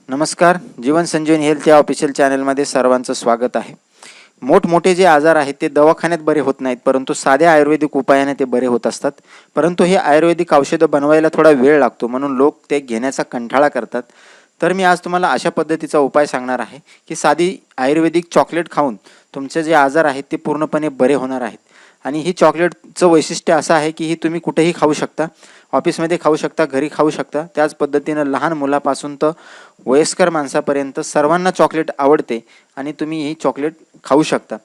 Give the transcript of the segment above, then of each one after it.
नमस्कार. जीवन संजीवनी हेल्थ या ऑफिशियल चॅनलमध्ये सर्वांचं स्वागत आहे. मोठमोठे जे आजार आहेत ते दवाखान्यात बरे होत नाहीत, परंतु साध्या आयुर्वेदिक उपायाने ते बरे होत असतात. परंतु हे आयुर्वेदिक औषधं बनवायला थोडा वेळ लागतो, म्हणून लोक ते घेण्याचा कंटाळा करतात. तर मी आज तुम्हाला अशा पद्धतीचा उपाय सांगणार आहे की साधी आयुर्वेदिक चॉकलेट खाऊन तुमचे जे आजार आहेत ते पूर्णपणे बरे होणार आहेत. आणि ही चॉकलेटचं वैशिष्ट्य असं आहे की ही तुम्ही कुठेही खाऊ शकता. ऑफिसमध्ये खाऊ शकता, घरी खाऊ शकता. त्याच पद्धतीनं लहान मुलापासून तर वयस्कर माणसापर्यंत सर्वांना चॉकलेट आवडते आणि तुम्ही ही चॉकलेट खाऊ शकता.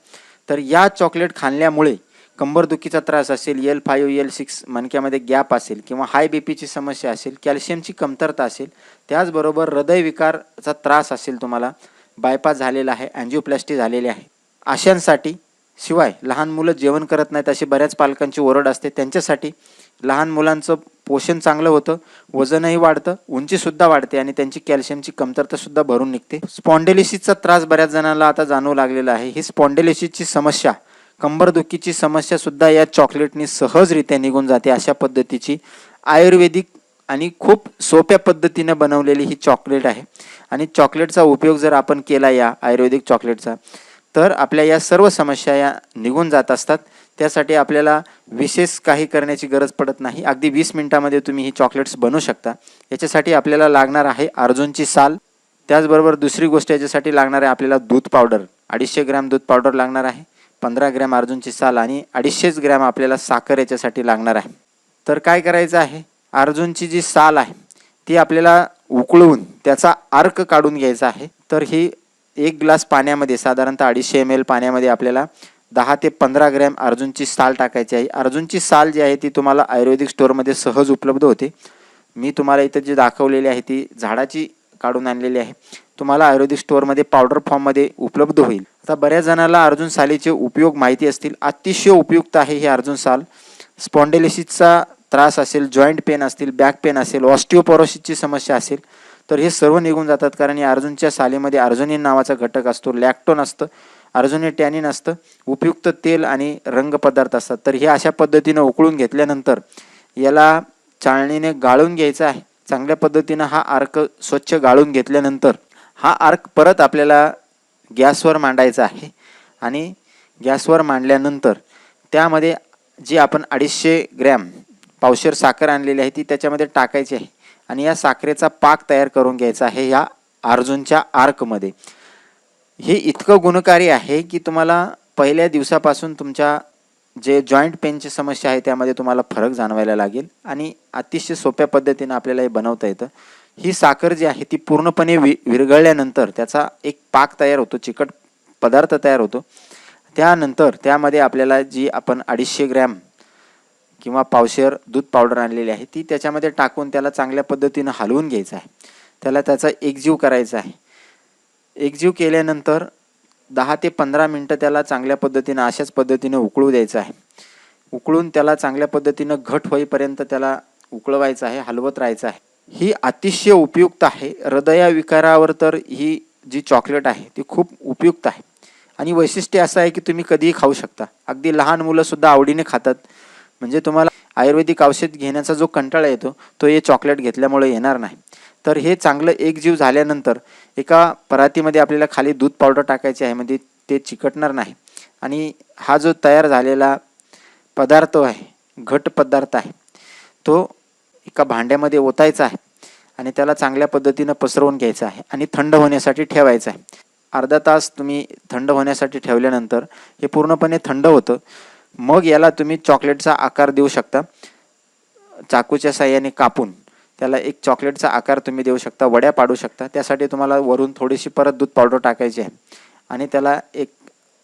तर या चॉकलेट खाल्ल्यामुळे कंबरदुखीचा त्रास असेल, L5 L6 मणक्यामध्ये गॅप असेल किंवा हाय बीपीची समस्या असेल, कॅल्शियमची कमतरता असेल, त्याचबरोबर हृदयविकारचा त्रास असेल, तुम्हाला बायपास झालेला आहे, अँजिओप्लास्टी झालेली आहे, अशांसाठी, शिवाय लहान मुलं जेवण करत नाहीत अशी बऱ्याच पालकांची ओरड असते, त्यांच्यासाठी लहान मुलांचं पोषण चांगलं होतं, वजनही वाढतं, उंचीसुद्धा वाढते आणि त्यांची कॅल्शियमची कमतरतासुद्धा भरून निघते. स्पॉन्डिलिसिसचा त्रास बऱ्याच जणांना आता जाणवू लागलेला आहे. ही स्पॉन्डिलिसिसची समस्या, कंबरदुखीची समस्यासुद्धा या चॉकलेटनी सहजरित्या निघून जाते. अशा पद्धतीची आयुर्वेदिक आणि खूप सोप्या पद्धतीने बनवलेली ही चॉकलेट आहे. आणि चॉकलेटचा उपयोग जर आपण केला या आयुर्वेदिक चॉकलेटचा, तर आपल्या या सर्व समस्या या निघून जात असतात. त्यासाठी आपल्याला विशेष काही करण्याची गरज पडत नाही. अगदी 20 मिनिटामध्ये तुम्ही ही चॉकलेट्स बनवू शकता. याच्यासाठी आपल्याला लागणार आहे अर्जुनची साल. त्याचबरोबर दुसरी गोष्ट याच्यासाठी लागणार आहे आपल्याला दूध पावडर. 250 ग्रॅम दूध पावडर लागणार आहे, 15 ग्रॅम अर्जुनची साल आणि 250 ग्रॅम आपल्याला साखर याच्यासाठी लागणार आहे. तर काय करायचं आहे, अर्जुनची जी साल आहे ती आपल्याला उकळून त्याचा अर्क काढून घ्यायचा आहे. तर ही 1 ग्लास पाण्यामध्ये, साधारणतः 250 ml पाण्यामध्ये आपल्याला 10 ते 15 ग्रॅम अर्जुनची साल टाकायची आहे. अर्जुनची साल जी आहे ती तुम्हाला आयुर्वेदिक स्टोअरमध्ये सहज उपलब्ध होते. मी तुम्हाला इथं जे दाखवलेली आहे ती झाडाची काढून आणलेली आहे. तुम्हाला आयुर्वेदिक स्टोअरमध्ये पावडर फॉर्ममध्ये उपलब्ध होईल. आता बऱ्याच जणांना अर्जुन सालीचे उपयोग माहिती असतील. अतिशय उपयुक्त आहे ही अर्जुन साल. स्पॉन्डिलिसिसचा त्रास असेल, जॉईंट पेन असतील, बॅक पेन असेल, ऑस्टिओपोरोसिसची समस्या असेल, तर हे सर्व निघून जातात. कारण या अर्जुनच्या सालीमध्ये अर्जुनिन नावाचा घटक असतो, लॅक्टोन असतं, अर्जुनिन टॅनिन असतं, उपयुक्त तेल आणि रंग पदार्थ असतात. तर हे अशा पद्धतीनं उकळून घेतल्यानंतर याला चाळणीने गाळून घ्यायचं आहे. चांगल्या पद्धतीनं हा अर्क स्वच्छ गाळून घेतल्यानंतर हा अर्क परत आपल्याला गॅसवर मांडायचा आहे. आणि गॅसवर मांडल्यानंतर त्यामध्ये जी आपण 250 ग्रॅम पावशेर साखर आणलेली आहे ती त्याच्यामध्ये टाकायची आहे. आणि या साखरेचा पाक तयार करून घ्यायचा आहे या अर्जुनच्या अर्कमध्ये. हे इतकं गुणकारी आहे की तुम्हाला पहिल्या दिवसापासून तुमच्या जे जॉईंट पेनची समस्या आहे त्यामध्ये तुम्हाला फरक जाणवायला लागेल. आणि अतिशय सोप्या पद्धतीने आपल्याला हे बनवता येतं. ही साखर जी आहे ती पूर्णपणे विरघळल्यानंतर त्याचा एक पाक तयार होतो, चिकट पदार्थ तयार होतो. त्यानंतर त्यामध्ये आपल्याला जी आपण 250 ग्रॅम किंवा पावशेर दूध पावडर आणलेली आहे ती त्याच्यामध्ये टाकून त्याला चांगल्या पद्धतीनं हलवून घ्यायचं आहे. त्याचा एकजीव करायचा आहे. एकजीव केल्यानंतर 10 ते 15 मिनटं त्याला चांगल्या पद्धतीनं अशाच पद्धतीनं उकळू द्यायचं आहे. उकळून त्याला चांगल्या पद्धतीनं घट होईपर्यंत त्याला उकळवायचं आहे, हलवत राहायचं आहे. ही अतिशय उपयुक्त आहे. हृदयविकारावर तर ही जी चॉकलेट आहे ती खूप उपयुक्त आहे. आणि वैशिष्ट्य असं आहे की तुम्ही कधीही खाऊ शकता. अगदी लहान मुलंसुद्धा आवडीने खातात. म्हणजे तुम्हाला आयुर्वेदिक औषध घेण्याचा जो कंटाळा येतो तो हे चॉकलेट घेतल्यामुळे येणार नाही. तर हे चांगलं एकजीव झाल्यानंतर एका परातीमध्ये आपल्याला खाली दूध पावडर टाकायची आहे, म्हणजे ते चिकटणार नाही. आणि हा जो तयार झालेला पदार्थ आहे, घट पदार्थ आहे, तो एका भांड्यामध्ये ओतायचा आहे आणि त्याला चांगल्या पद्धतीनं पसरवून घ्यायचं आहे आणि थंड होण्यासाठी ठेवायचं आहे. अर्धा तास तुम्ही थंड होण्यासाठी ठेवल्यानंतर हे पूर्णपणे थंड होतं. मग याला तुम्ही चॉकलेटचा आकार देऊ शकता. चाकूच्या साहाय्याने कापून त्याला एक चॉकलेटचा आकार तुम्ही देऊ शकता, वड्या पाडू शकता. त्यासाठी तुम्हाला वरून थोडीशी परत दूध पावडर टाकायची आहे आणि त्याला एक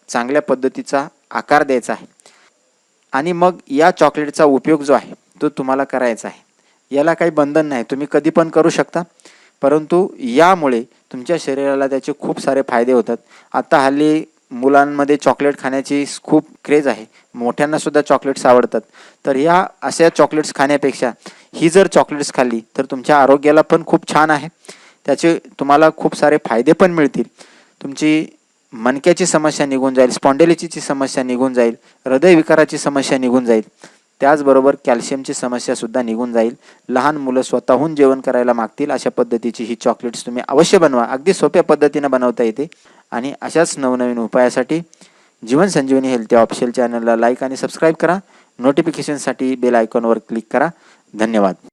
चांगल्या पद्धतीचा आकार द्यायचा आहे. आणि मग या चॉकलेटचा उपयोग जो आहे तो तुम्हाला करायचा आहे. याला काही बंधन नाही, तुम्ही कधी पण करू शकता. परंतु यामुळे तुमच्या शरीराला त्याचे खूप सारे फायदे होतात. आता हल्ली मुलांमध्ये चॉकलेट खाण्याची खूप क्रेज आहे, मोठ्यांनासुद्धा चॉकलेट्स आवडतात. तर या अशा चॉकलेट्स खाण्यापेक्षा ही जर चॉकलेट्स खाल्ली तर तुमच्या आरोग्याला पण खूप छान आहे. त्याचे तुम्हाला खूप सारे फायदे पण मिळतील. तुमची मणक्याची समस्या निघून जाईल, स्पॉन्डिलिसिसची समस्या निघून जाईल, हृदयविकाराची समस्या निघून जाईल. त्याचबरोबर कॅल्शियमची समस्यासुद्धा निघून जाईल. लहान मुलं स्वतःहून जेवण करायला मागतील अशा पद्धतीची ही चॉकलेट्स तुम्ही अवश्य बनवा. अगदी सोप्या पद्धतीनं बनवता येते. आणि अशाच नवनवीन उपायासाठी जीवन संजीवनी हेल्थ ऑफिशियल चॅनलला लाईक आणि सबस्क्राईब करा. नोटिफिकेशनसाठी बेल आयकॉनवर क्लिक करा. धन्यवाद.